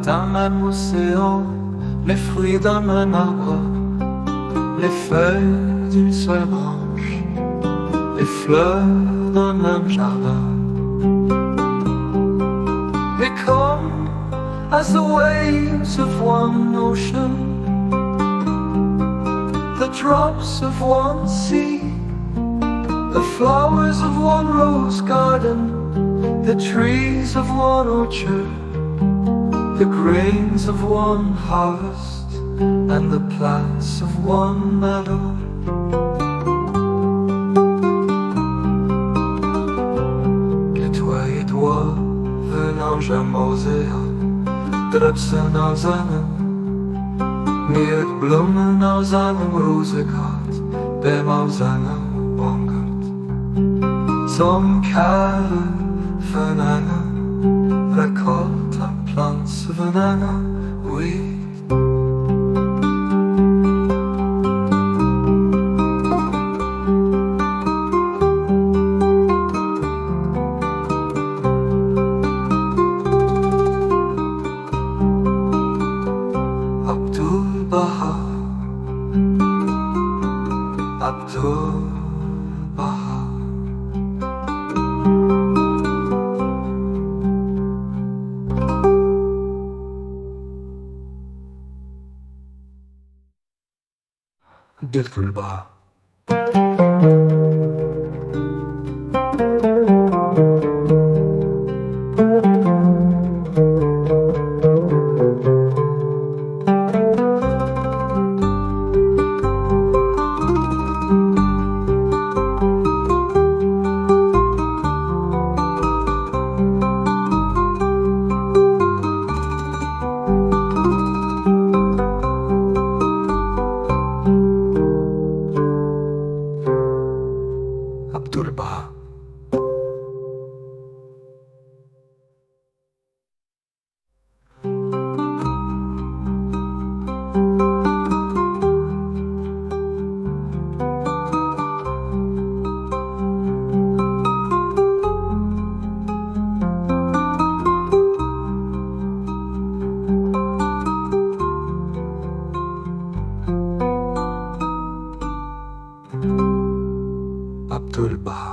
Dans un océan, les fruits d'un même arbre, les feuilles d'une seule branche, les fleurs d'un même jardin. Et comme as the waves of one ocean, the drops of one sea, the flowers of one rose garden, the trees of one orchard, the grains of one harvest, and the plants of one meadow. Et toi, venant jamais museum, drupsen aus einem, mir bloemen aus einem rozengat, dem aus einem boomgaard. Zum Kern van einem rekord aan plants van einem weed. Baha, Baha. Baha. Baha.